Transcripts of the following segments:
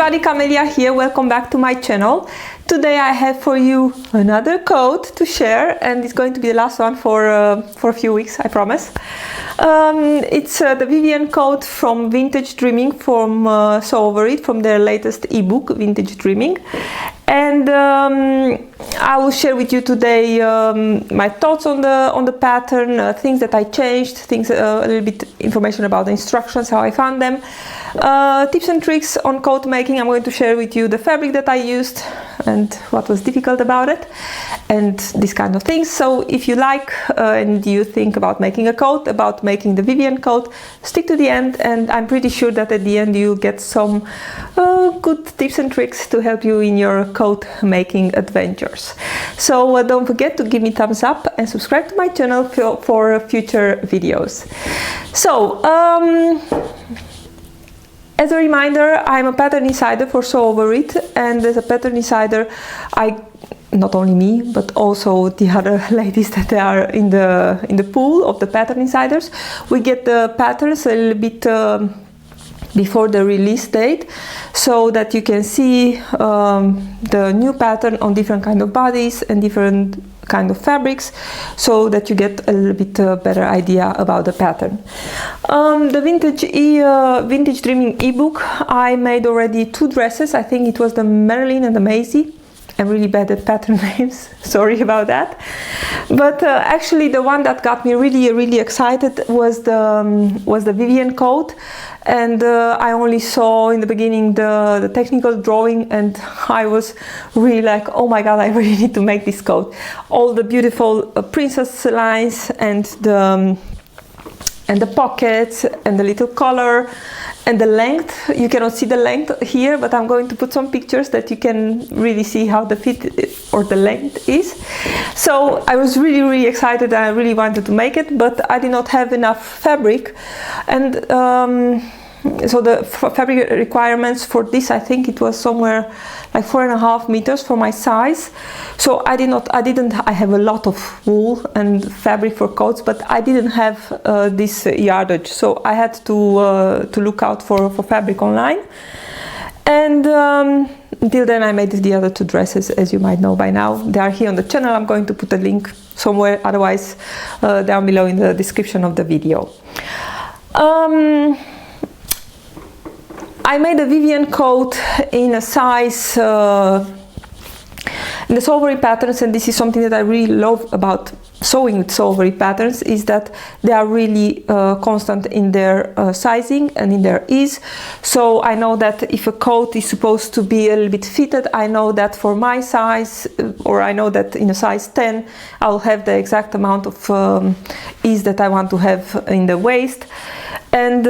everybody, Camelia here. Welcome back to my channel. Today I have for you another coat to share, and it's going to be the last one for a few weeks, I promise. It's the Vivienne coat from Vintage Dreaming from Sewoverit, from their latest ebook, Vintage Dreaming. And I will share with you today my thoughts on the pattern, things that I changed, things a little bit information about the instructions, how I found them, tips and tricks on coat making. I'm going to share with you the fabric that I used and what was difficult about it, and this kind of things. So if you like and you think about making a coat, about making the Vivienne coat, stick to the end, and I'm pretty sure that at the end you'll get some good tips and tricks to help you in your coat making adventures. So don't forget to give me thumbs up and subscribe to my channel for future videos. So as a reminder, I'm a pattern insider for Sewoverit, and as a pattern insider, not only me, but also the other ladies that are in the pool of the pattern insiders, we get the patterns a little bit before the release date, so that you can see the new pattern on different kind of bodies and different kind of fabrics, so that you get a little bit better idea about the pattern. The Vintage Dreaming ebook, I made already 2 dresses. I think it was the Marilyn and the Maisie. I'm really bad at pattern names, sorry about that. But actually the one that got me really excited was the Vivienne coat. And I only saw in the beginning the technical drawing, and I was really like, oh my god, I really need to make this coat. All the beautiful princess lines and the pockets and the little collar and the length. You cannot see the length here, but I'm going to put some pictures that you can really see how the fit or the length is. So I was really excited, and I really wanted to make it, but I did not have enough fabric, and so the fabric requirements for this, I think it was somewhere like 4.5 meters for my size. So I have a lot of wool and fabric for coats, but I didn't have this yardage, so I had to look out for fabric online. And until then I made the other 2 dresses, as you might know by now. They are here on the channel. I'm going to put a link somewhere, otherwise down below in the description of the video. I made a Vivienne coat in a size in the Sewoverit patterns, and this is something that I really love about sewing with Sewoverit patterns, is that they are really constant in their sizing and in their ease. So I know that if a coat is supposed to be a little bit fitted, I know that for my size, or I know that in a size 10 I'll have the exact amount of ease that I want to have in the waist. And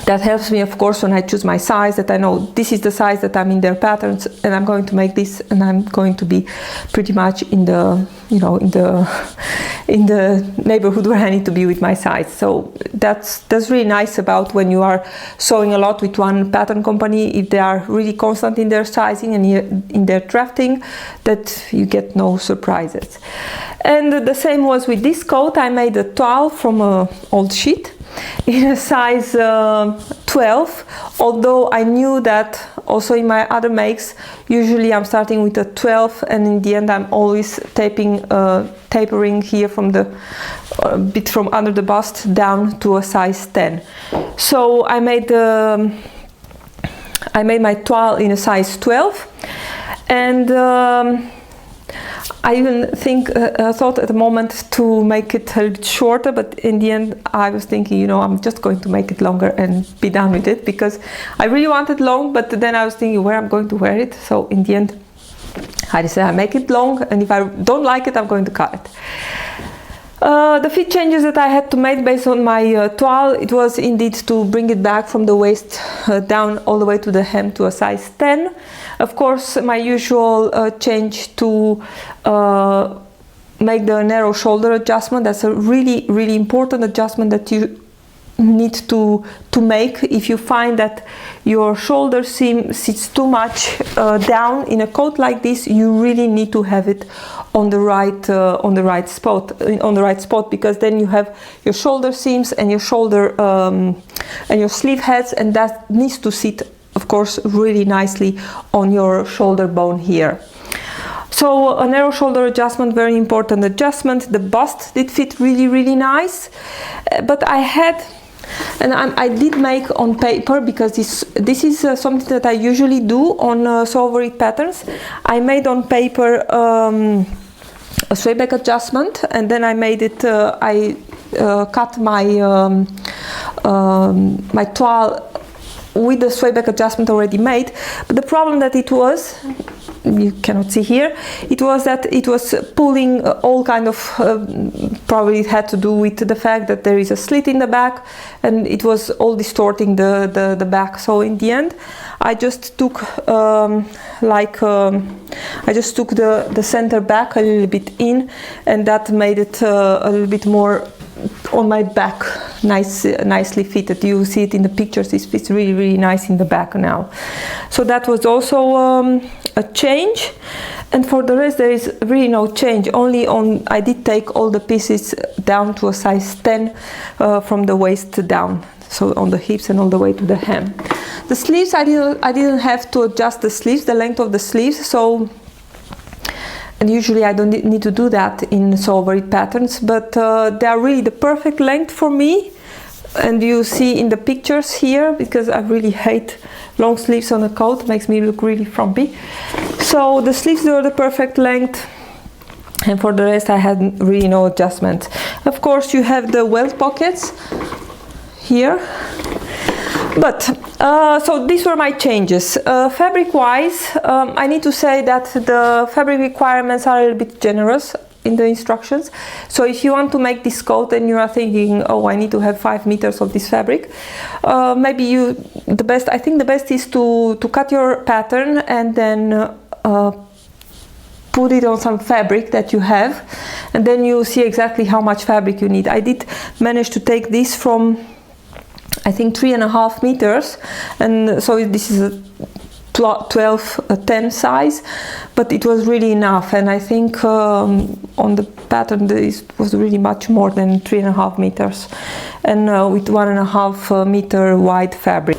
that helps me, of course, when I choose my size, that I know this is the size that I'm in their patterns, and I'm going to make this, and I'm going to be pretty much in the, you know, in the neighborhood where I need to be with my size. So that's really nice about when you are sewing a lot with one pattern company, if they are really constant in their sizing and in their drafting, that you get no surprises. And the same was with this coat. I made a toile from an old sheet in a size 12, although I knew that also in my other makes, usually I'm starting with a 12, and in the end I'm always tapering here from the bit from under the bust down to a size 10. So I made my toile in a size 12, and I even thought at the moment to make it a little bit shorter, but in the end I was thinking, you know, I'm just going to make it longer and be done with it, because I really wanted long, but then I was thinking where I'm going to wear it. So in the end I decided I make it long, and if I don't like it, I'm going to cut it. The fit changes that I had to make based on my toile, it was indeed to bring it back from the waist down all the way to the hem to a size 10. Of course, my usual change to make the narrow shoulder adjustment. That's a really important adjustment that you need to make if you find that your shoulder seam sits too much down in a coat like this. You really need to have it on the right spot, because then you have your shoulder seams and your shoulder and your sleeve heads, and that needs to sit of course really nicely on your shoulder bone here. So a narrow shoulder adjustment, very important adjustment. The bust did fit really nice, but I had, and I did make on paper, because this is something that I usually do on sewoverit patterns. I made on paper a sway back adjustment, and then I made it, I cut my my toile with the sway back adjustment already made. But the problem that it was, you cannot see here, it was that it was pulling all kind of, probably it had to do with the fact that there is a slit in the back, and it was all distorting the back. So in the end I just took I just took the center back a little bit in, and that made it a little bit more on my back, nicely fitted. You see it in the pictures, it fits really nice in the back now. So that was also a change, and for the rest there is really no change. Only I did take all the pieces down to a size 10 from the waist down, so on the hips and all the way to the hem. The sleeves, I didn't have to adjust the sleeves, the length of the sleeves, so, and usually I don't need to do that in sewoverit patterns, but they are really the perfect length for me. And you see in the pictures here, because I really hate long sleeves on a coat, it makes me look really frumpy. So the sleeves were the perfect length, and for the rest I had really no adjustments. Of course you have the welt pockets here. But so these were my changes. Fabric wise, I need to say that the fabric requirements are a little bit generous in the instructions. So if you want to make this coat and you are thinking, oh, I need to have 5 meters of this fabric, maybe I think the best is to cut your pattern and then put it on some fabric that you have, and then you see exactly how much fabric you need. I did manage to take this from, I think, 3.5 meters, and so this is a 12-10 size, but it was really enough. And I think on the pattern this was really much more than 3.5 meters, and with 1.5 meter wide fabric.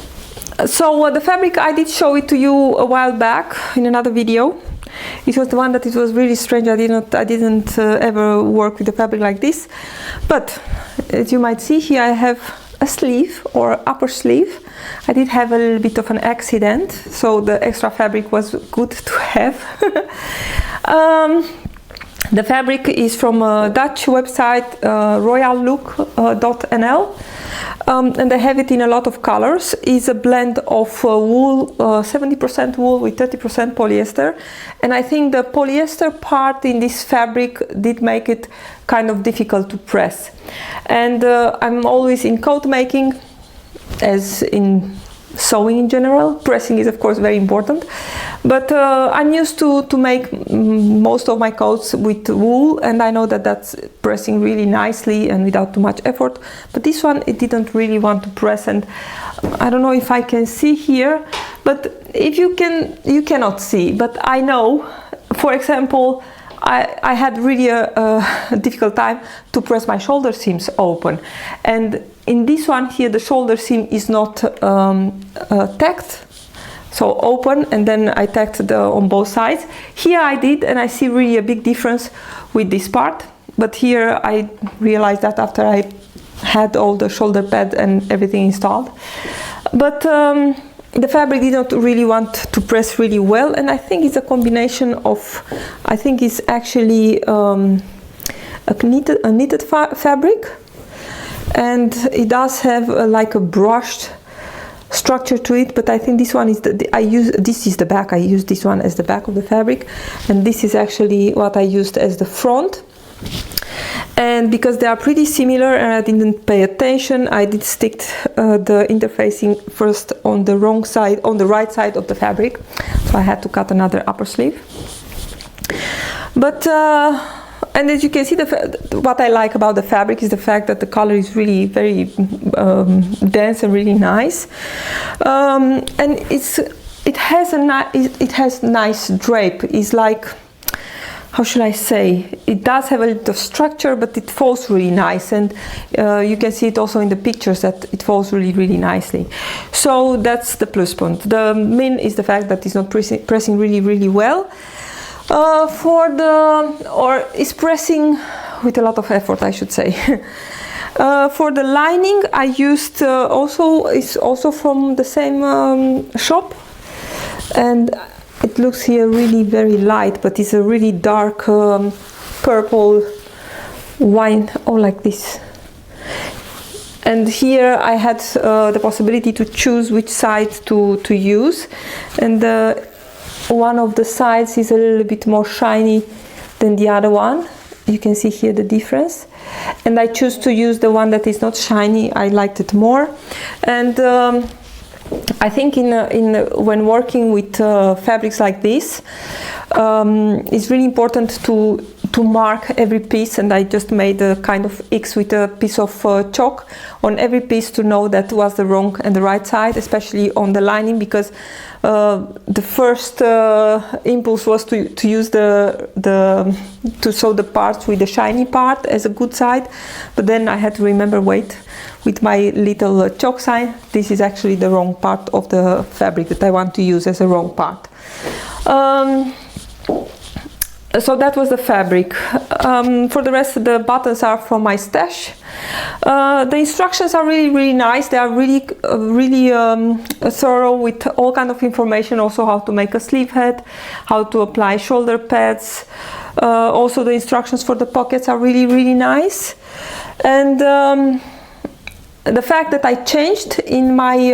So the fabric, I did show it to you a while back in another video. It was the one that it was really strange. I didn't ever work with a fabric like this, but as you might see here, I have a sleeve or upper sleeve. I did have a little bit of an accident, so the extra fabric was good to have. The fabric is from a Dutch website, royallook.nl, and they have it in a lot of colors. It's a blend of wool, 70% wool with 30% polyester, and I think the polyester part in this fabric did make it kind of difficult to press. And I'm always in coat making, as in sewing in general. Pressing is of course very important, but I'm used to make most of my coats with wool, and I know that that's pressing really nicely and without too much effort. But this one, it didn't really want to press, and I don't know if I can see here, but if you cannot see, but I know, for example, I had really a difficult time to press my shoulder seams open, and in this one here the shoulder seam is not tacked, so open, and then I tacked on both sides. Here I did, and I see really a big difference with this part, but here I realized that after I had all the shoulder pad and everything installed. But the fabric did not really want to press really well, and I think it's a combination of, I think it's actually a knitted fabric, and it does have like a brushed structure to it. But I think this one is this is the back. I used this one as the back of the fabric, and this is actually what I used as the front. And because they are pretty similar and I didn't pay attention, I did stick the interfacing first on the wrong side, on the right side of the fabric, so I had to cut another upper sleeve. But and as you can see, what I like about the fabric is the fact that the color is really very dense and really nice, and it has nice drape. It's like, how should I say, it does have a little structure, but it falls really nice, and you can see it also in the pictures that it falls really nicely. So that's the plus point. The min is the fact that it's not pressing really well. It's pressing with a lot of effort, I should say. For the lining, I used it's also from the same shop, and it looks here really very light, but it's a really dark purple wine, like this. And here I had the possibility to choose which side to use, and one of the sides is a little bit more shiny than the other one. You can see here the difference, and I choose to use the one that is not shiny. I liked it more, and I think when working with fabrics like this, it's really important to mark every piece, and I just made a kind of X with a piece of chalk on every piece to know that was the wrong and the right side, especially on the lining, because the first impulse was to use to sew the parts with the shiny part as a good side, but then I had to remember, wait, with my little chalk sign, this is actually the wrong part of the fabric that I want to use as a wrong part. So that was the fabric. For the rest, the buttons are from my stash. The instructions are really nice. They are really thorough with all kind of information, also how to make a sleeve head, how to apply shoulder pads. Also the instructions for the pockets are really nice. And the fact that I changed in my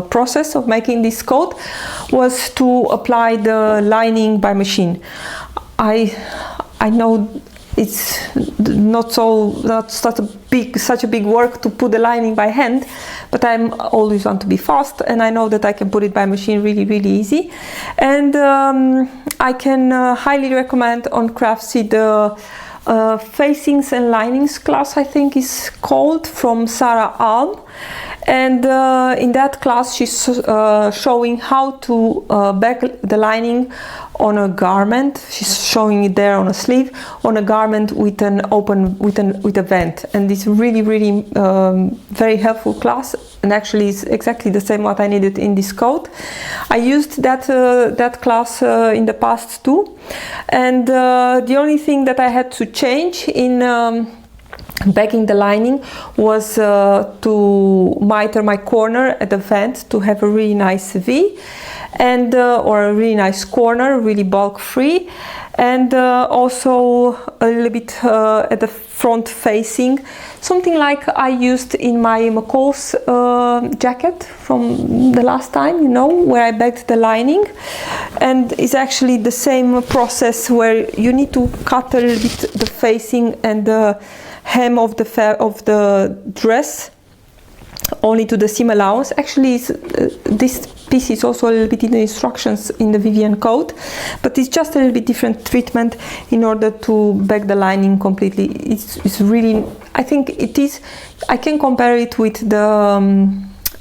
process of making this coat was to apply the lining by machine. I know it's not such a big work to put the lining by hand, but I'm always want to be fast, and I know that I can put it by machine really easy. And I can highly recommend on Craftsy the facings and linings class, I think is called, from Sara Alm. And in that class she's showing how to back the lining on a garment. She's showing it there on a sleeve, on a garment with an open with a vent, and it's really very helpful class, and actually it's exactly the same what I needed in this coat. I used that class in the past too, and the only thing that I had to change in backing the lining was to miter my corner at the vent to have a really nice V, and or a really nice corner, really bulk free, and also a little bit at the front facing, something like I used in my McCall's jacket from the last time, you know, where I backed the lining. And it's actually the same process where you need to cut a little bit the facing and the hem of the dress only to the seam allowance. Actually this piece is also a little bit in the instructions in the Vivienne coat, but it's just a little bit different treatment in order to back the lining completely. It's really, I think it is, I can compare it with the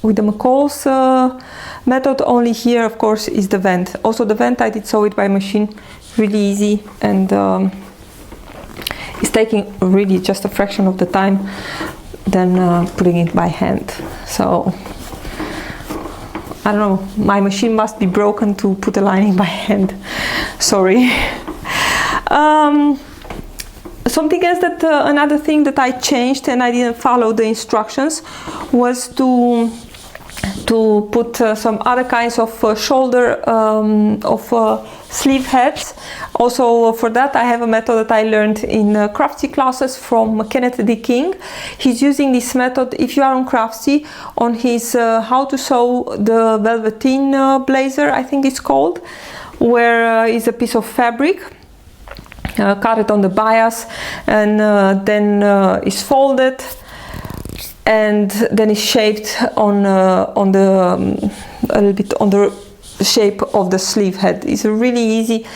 McCall's method, only here of course is the vent. Also the vent I did sew it by machine, really easy, and it's taking really just a fraction of the time than putting it by hand. So I don't know, my machine must be broken to put a lining by hand. Sorry. Something else that another thing that I changed and I didn't follow the instructions was to put some other kinds of shoulder sleeve heads. Also for that I have a method that I learned in Craftsy classes from Kenneth D. He's using this method, if you are on Craftsy, on his how to sew the Velveteen blazer, I think it's called, where is a piece of fabric, cut it on the bias, and then is folded, and then is shaped on the a little bit on the shape of the sleeve head. It's a really easy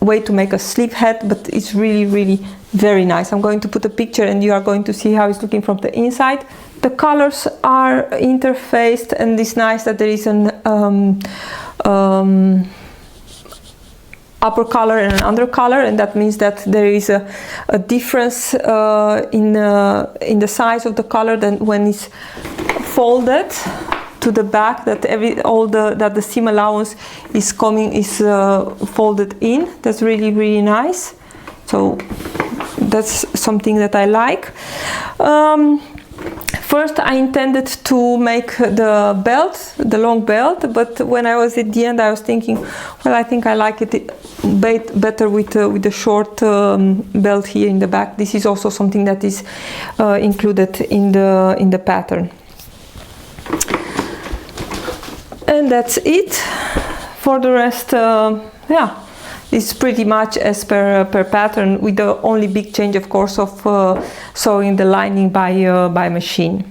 way to make a sleeve head, but it's really very nice. I'm going to put a picture and you are going to see how it's looking from the inside. The colors are interfaced, and it's nice that there is an upper color and an under color, and that means that there is a difference in the size of the color than when it's folded to the back, that that the seam allowance is folded in. That's really, really nice. So that's something that I like. First I intended to make the belt, the long belt, but when I was at the end I was thinking, well, I think I like it better with the short belt here in the back. This is also something that is included in the pattern. And that's it. For the rest, yeah, it's pretty much as per pattern, with the only big change, of course, of sewing the lining by machine.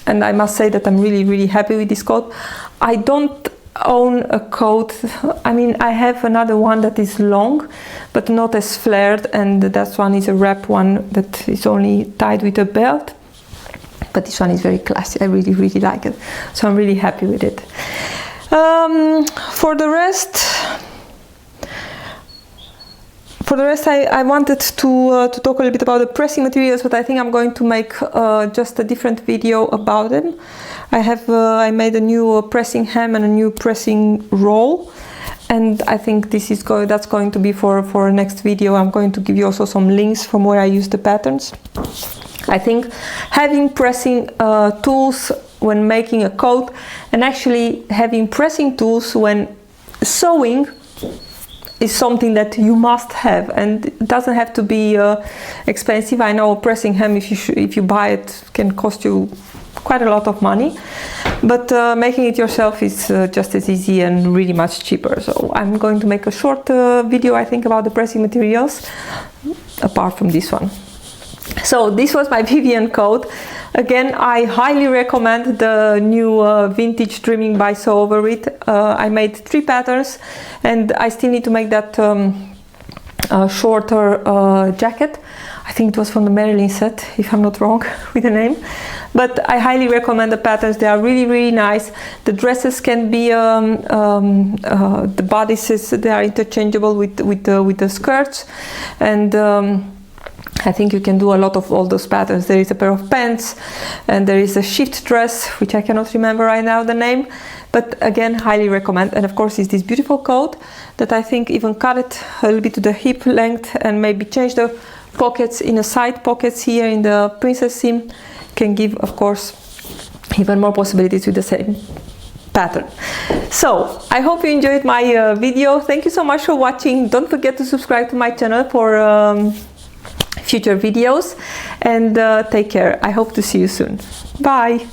And I must say that I'm really, really happy with this coat. I don't own a coat. I mean, I have another one that is long, but not as flared, and that one is a wrap one that is only tied with a belt. But this one is very classy. I really, really like it. So I'm really happy with it. For the rest, I wanted to talk a little bit about the pressing materials, but I think I'm going to make just a different video about them. I made a new pressing hem and a new pressing roll, and I think that's going to be for a next video. I'm going to give you also some links from where I use the patterns. I think having pressing tools when making a coat, and actually having pressing tools when sewing, is something that you must have, and it doesn't have to be expensive. I know a pressing hem, if you buy it, can cost you quite a lot of money, but making it yourself is just as easy and really much cheaper. So I'm going to make a short video, I think, about the pressing materials, apart from this one. So this was my Vivienne coat. Again, I highly recommend the new vintage Dreaming by Sewoverit. I made 3 patterns, and I still need to make that shorter jacket. I think it was from the Marilyn set, if I'm not wrong with the name. But I highly recommend the patterns. They are really, really nice. The dresses can be, the bodices, they are interchangeable with the skirts, and I think you can do a lot of all those patterns. There is a pair of pants, and there is a shift dress, which I cannot remember right now the name, but again, highly recommend. And of course, is this beautiful coat that I think even cut it a little bit to the hip length, and maybe change the pockets in the side pockets here in the princess seam, can give, of course, even more possibilities with the same pattern. So I hope you enjoyed my video. Thank you so much for watching. Don't forget to subscribe to my channel for future videos, and take care. I hope to see you soon. Bye.